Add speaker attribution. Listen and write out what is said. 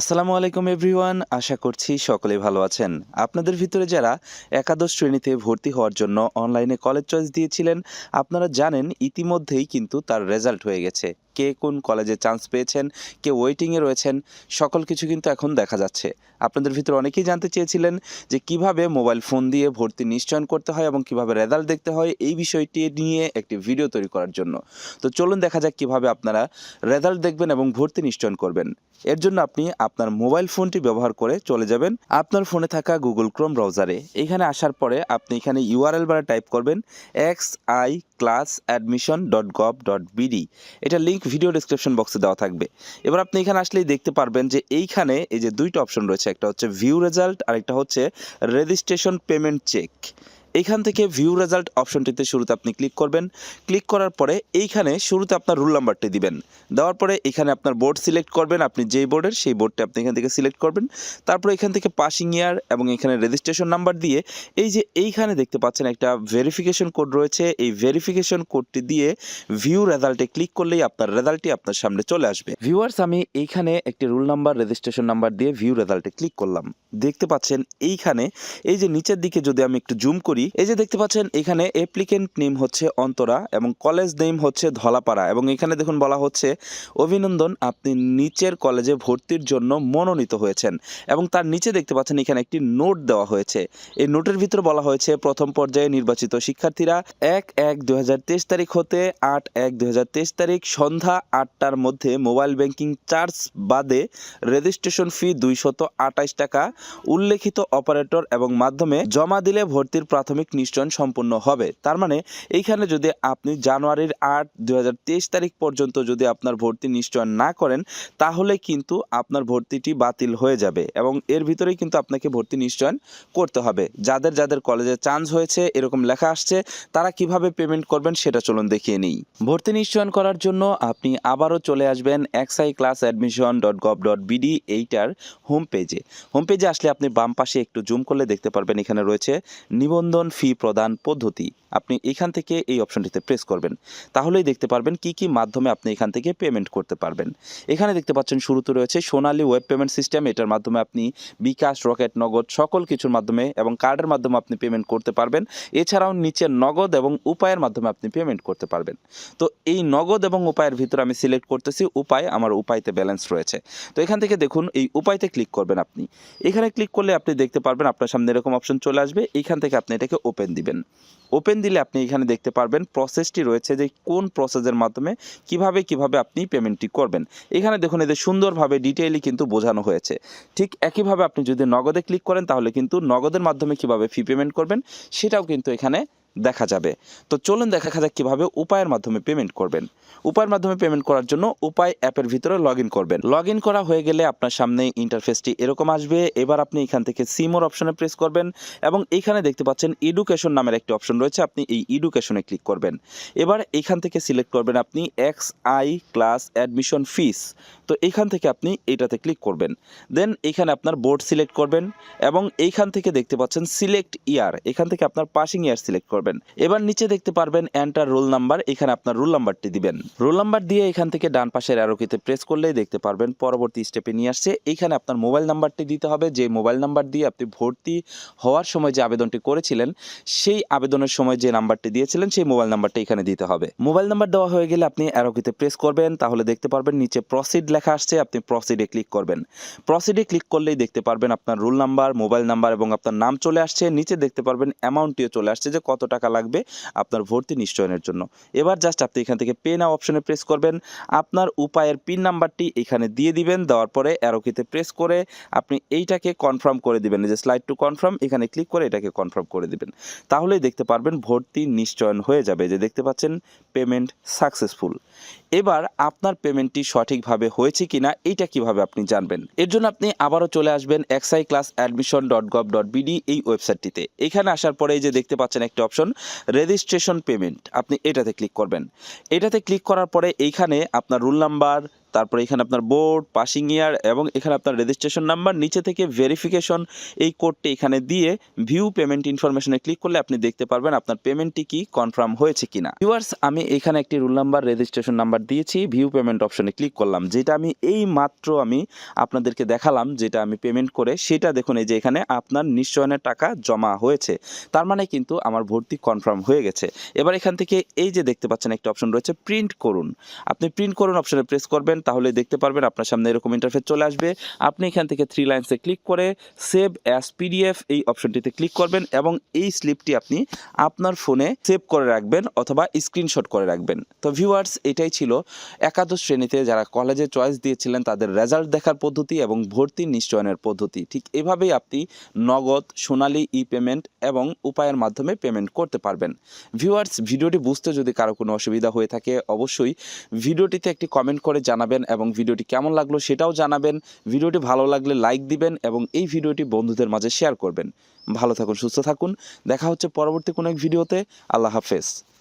Speaker 1: আসসালামু আলাইকুম এভরিওয়ান, আশা করছি সকলেই ভালো আছেন। আপনাদের ভিতরে যারা একাদশ শ্রেণীতে ভর্তি হওয়ার জন্য অনলাইনে কলেজ চয়েস দিয়েছিলেন, আপনারা জানেন ইতিমধ্যেই কিন্তু তার রেজাল্ট হয়ে গেছে। কে কোন কলেজে চান্স পেয়েছেন, কে ওয়েটিংয়ে রয়েছেন, সকল কিছু কিন্তু এখন দেখা যাচ্ছে। আপনাদের ভিতরে অনেকেই জানতে চেয়েছিলেন যে কিভাবে মোবাইল ফোন দিয়ে ভর্তি নিশ্চয়ন করতে হয় এবং কিভাবে রেজাল্ট দেখতে হয়, এই বিষয়টি নিয়ে একটি ভিডিও তৈরি করার জন্য। তো চলুন দেখা যাক কিভাবে আপনারা রেজাল্ট দেখবেন এবং ভর্তি নিশ্চয়ন করবেন। এর জন্য আপনি আপনার মোবাইল ফোনটি ব্যবহার করে চলে যাবেন আপনার ফোনে থাকা গুগল ক্রোম ব্রাউজারে। এখানে আসার পরে আপনি এখানে ইউআরএল বারে টাইপ করবেন xiclassadmission.gov.bd। এটা লিঙ্ক ভিডিও ডেসক্রিপশন বক্সে দেওয়া থাকবে। এবার আপনি এখানে আসলেই দেখতে পারবেন যে এইখানে এই যে দুইটা অপশন রয়েছে, একটা হচ্ছে ভিউ রেজাল্ট আর একটা হচ্ছে রেজিস্ট্রেশন পেমেন্ট চেক। এইখান থেকে ভিউ রেজাল্ট অপশনটিতে শুরুতে আপনি ক্লিক করবেন। ক্লিক করার পরে এইখানে শুরুতে আপনার রোল নাম্বারটি দিবেন। দেওয়ার পরে এখানে আপনার বোর্ড সিলেক্ট করবেন, আপনি যেই বোর্ডের সেই বোর্ডটা আপনি এখান থেকে সিলেক্ট করবেন। তারপরে এখান থেকে পাসিং ইয়ার এবং এখানে রেজিস্ট্রেশন নাম্বার দিয়ে এই যে এইখানে দেখতে পাচ্ছেন একটা ভেরিফিকেশন কোড রয়েছে, এই ভেরিফিকেশন কোডটি দিয়ে ভিউ রেজাল্টে ক্লিক করলেই আপনার রেজাল্টটি আপনার সামনে চলে আসবে। ভিউয়ার্স, আমি এইখানে একটি রোল নাম্বার রেজিস্ট্রেশন নাম্বার দিয়ে ভিউ রেজাল্টে ক্লিক করলাম। দেখতে পাচ্ছেন এইখানে এই যে নিচের দিকে যদি আমি একটু জুম করি, এই যে দেখতে পাচ্ছেন এখানে অ্যাপ্লিকেন্ট নেম হচ্ছে অন্তরা এবং কলেজ নেম হচ্ছে ধলাপাড়া এবং এখানে দেখুন বলা হচ্ছে অভিনন্দন, আপনি নিচের কলেজে ভর্তির জন্য মনোনীত হয়েছেন। এবং তার নিচে দেখতে পাচ্ছেন এখানে একটি নোট দেওয়া হয়েছে। এই নোটের ভিতরে বলা হয়েছে প্রথম পর্যায়ে নির্বাচিত শিক্ষার্থীরা 1/1/2023 তারিখ হতে 8/1/2023 তারিখ সন্ধ্যা 8টার মধ্যে মোবাইল ব্যাংকিং চার্জ বাদে রেজিস্ট্রেশন ফি 228 টাকা উল্লেখিত অপারেটর এবং মাধ্যমে জমা দিলে ভর্তির প্রাথমিক নিশ্চয়ন সম্পূর্ণ হবে। তার মানে এইখানে যদি আপনি জানুয়ারির 8, 2023 তারিখ পর্যন্ত যদি আপনার ভর্তি নিশ্চয়ন না করেন, তাহলে কিন্তু আপনার ভর্তিটি বাতিল হয়ে যাবে এবং এর ভিতরেই কিন্তু আপনাকে ভর্তি নিশ্চয়ন করতে হবে। যাদের যাদের কলেজে চান্স হয়েছে এরকম লেখা আসছে, তারা কিভাবে পেমেন্ট করবেন সেটা চলুন দেখিয়ে নিই। ভর্তি নিশ্চয়ন করার জন্য আপনি আবারও চলে আসবেন xiclassadmission.gov.bd এইটার হোম পেজে আসলে আপনি বাম পাশে একটু জুম করলে দেখতে পারবেন এখানে রয়েছে নিবন্ধন ফি প্রদান পদ্ধতি। আপনি এখান থেকে এই অপশনটিতে প্রেস করবেন, তাহলেই দেখতে পারবেন কি কি মাধ্যমে আপনি এখান থেকে পেমেন্ট করতে পারবেন। এখানে দেখতে পাচ্ছেন শুরুতে রয়েছে সোনালী ওয়েব পেমেন্ট সিস্টেম। এটার মাধ্যমে আপনি বিকাশ, রকেট, নগদ সকল কিছুর মাধ্যমে এবং কার্ডের মাধ্যমে আপনি পেমেন্ট করতে পারবেন। এছাড়াও নিচে নগদ এবং উপায়ের মাধ্যমে আপনি পেমেন্ট করতে পারবেন। তো এই নগদ এবং উপায়ের ভিতরে আমি সিলেক্ট করতেছি উপায়, আমার উপায়তে ব্যালেন্স রয়েছে। তো এখান থেকে দেখুন এই উপায়তে ক্লিক করবেন। আপনি এখানে ক্লিক করলে আপনি দেখতে পারবেন আপনার সামনে এরকম অপশন চলে আসবে। এইখান থেকে আপনি এটাকে ওপেন দিবেন। ওপেন দিলে আপনি এখানে দেখতে পারবেন প্রসেসটি রয়েছে যে কোন প্রসেসের মাধ্যমে কিভাবে আপনি পেমেন্টটি করবেন। এখানে দেখুন এদের সুন্দরভাবে ডিটেইলি কিন্তু বোঝানো হয়েছে। ঠিক একইভাবে আপনি যদি নগদে ক্লিক করেন তাহলে কিন্তু নগদের মাধ্যমে কিভাবে ফি পেমেন্ট করবেন সেটাও কিন্তু এখানে দেখা যাবে। তো চলুন দেখা যাক কীভাবে উপায়ের মাধ্যমে পেমেন্ট করবেন। উপায়ের মাধ্যমে পেমেন্ট করার জন্য উপায় অ্যাপের ভিতরে লগ ইন করবেন। লগ ইন করা হয়ে গেলে আপনার সামনে ইন্টারফেসটি এরকম আসবে। এবার আপনি এখান থেকে সিমোর অপশনে প্রেস করবেন এবং এইখানে দেখতে পাচ্ছেন এডুকেশন নামের একটি অপশন রয়েছে, আপনি এই এডুকেশনে ক্লিক করবেন। এবার এইখান থেকে সিলেক্ট করবেন আপনি XI ক্লাস অ্যাডমিশন ফিস। তো এইখান থেকে আপনি এইটাতে ক্লিক করবেন। দেন এইখানে আপনার বোর্ড সিলেক্ট করবেন এবং এইখান থেকে দেখতে পাচ্ছেন সিলেক্ট ইয়ার, এখান থেকে আপনার পাসিং ইয়ার সিলেক্ট করবেন। এবার নিচে দেখতে পারবেন এন্টার রোল নাম্বার, এখানে আপনার রোল নাম্বারটি দিবেন। রোল নাম্বার দিয়ে এখান থেকে ডান পাশের অ্যারোকিতে প্রেস করলেই দেখতে পারবেন পরবর্তী স্টেপে নিয়ে আসছে। এইখানে আপনার মোবাইল নাম্বারটি দিতে হবে, যে মোবাইল নাম্বার দিয়ে আপনি ভর্তি হওয়ার সময় যে আবেদনটি করেছিলেন সেই আবেদনের সময় যে নাম্বারটি দিয়েছিলেন সেই মোবাইল নাম্বারটা এখানে দিতে হবে। মোবাইল নাম্বার দেওয়া হয়ে গেলে আপনি অ্যারোকিতে প্রেস করবেন, তাহলে দেখতে পারবেন নিচে প্রসিড লেখা আসছে, আপনি প্রসিডে ক্লিক করবেন। প্রসিডে ক্লিক করলেই দেখতে পারবেন আপনার রোল নাম্বার, মোবাইল নাম্বার এবং আপনার নাম চলে আসছে। নিচে দেখতে পারবেন অ্যামাউন্টটিও চলে আসছে যে কত টাকা লাগবে আপনার ভর্তি নিশ্চয়নের জন্য। এবার জাস্ট আপনি এখান থেকে পে নাও অপশনে প্রেস করবেন, আপনার উপায়ের পিন নাম্বারটি এখানে দিয়ে দিবেন। দেওয়ার পরে অ্যারোকিতে প্রেস করে আপনি এইটাকে কনফার্ম করে দিবেন, যে স্লাইড টু কনফার্ম এখানে ক্লিক করে এটাকে কনফার্ম করে দিবেন। তাহলেই দেখতে পারবেন ভর্তি নিশ্চয়ন হয়ে যাবে, যে দেখতে পাচ্ছেন পেমেন্ট সাকসেসফুল। এবার আপনার পেমেন্টটি সঠিকভাবে হয়েছে কিনা এইটা কিভাবে আপনি জানবেন, এর জন্য আপনি আবারও চলে আসবেন xiclassadmission.gov.bd এই ওয়েবসাইটটিতে। এখানে আসার পরে এই যে দেখতে পাচ্ছেন একটা অপশন রেজিস্ট্রেশন পেমেন্ট, আপনি এটাতে ক্লিক করবেন। এটাতে ক্লিক করার পরে এইখানে আপনার রোল নাম্বার, তারপরে এখানে আপনার বোর্ড, পাসিং ইয়ার এবং এখানে আপনার রেজিস্ট্রেশন নাম্বার, নিচে থেকে ভেরিফিকেশন এই কোডটি এখানে দিয়ে ভিউ পেমেন্ট ইনফরমেশনে ক্লিক করলে আপনি দেখতে পারবেন আপনার পেমেন্টটি কি কনফার্ম হয়েছে কিনা। ভিউয়ার্স, আমি এখানে একটি রুল নাম্বার, রেজিস্ট্রেশন নাম্বার দিয়েছি, ভিউ পেমেন্ট অপশনে ক্লিক করলাম, যেটা আমি এই মাত্র আমি আপনাদেরকে দেখালাম, যেটা আমি পেমেন্ট করে সেটা দেখুন এই যে এখানে আপনার নিশ্চয়নের টাকা জমা হয়েছে। তার মানে কিন্তু আমার ভর্তি কনফার্ম হয়ে গেছে। এবার এখান থেকে এই যে দেখতে পাচ্ছেন একটা অপশন রয়েছে প্রিন্ট করুন, আপনি প্রিন্ট করুন অপশনে প্রেস করবেন, তাহলে দেখতে পারবেন আপনার সামনে এরকম ইন্টারফেস চলে আসবে। আপনি এখান থেকে 3 লাইনসে ক্লিক করে সেভ অ্যাজ পিডিএফ এই অপশনটিতে ক্লিক করবেন এবং এই স্লিপটি আপনি আপনার ফোনে সেভ করে রাখবেন অথবা স্ক্রিনশট করে রাখবেন। তো ভিউয়ার্স, এটাই ছিল একাদশ শ্রেণীতে যারা কলেজে চয়েস দিয়েছিলেন তাদের রেজাল্ট দেখার পদ্ধতি এবং ভর্তি নিশ্চয়নের পদ্ধতি। ঠিক এভাবেই আপনি নগদ, সোনালী ই পেমেন্ট এবং উপায়ের মাধ্যমে পেমেন্ট করতে পারবেন। ভিউয়ার্স, ভিডিওটি বুঝতে যদি কারো কোনো অসুবিধা হয়ে থাকে অবশ্যই ভিডিওটিতে একটি কমেন্ট করে জানাবেন এবং ভিডিওটি কেমন লাগলো সেটাও জানাবেন। ভিডিওটি ভালো লাগলে লাইক দিবেন এবং এই ভিডিওটি বন্ধুদের মাঝে শেয়ার করবেন। ভালো থাকুন, সুস্থ থাকুন, দেখা হচ্ছে পরবর্তী কোনো এক ভিডিওতে। আল্লাহ হাফেজ।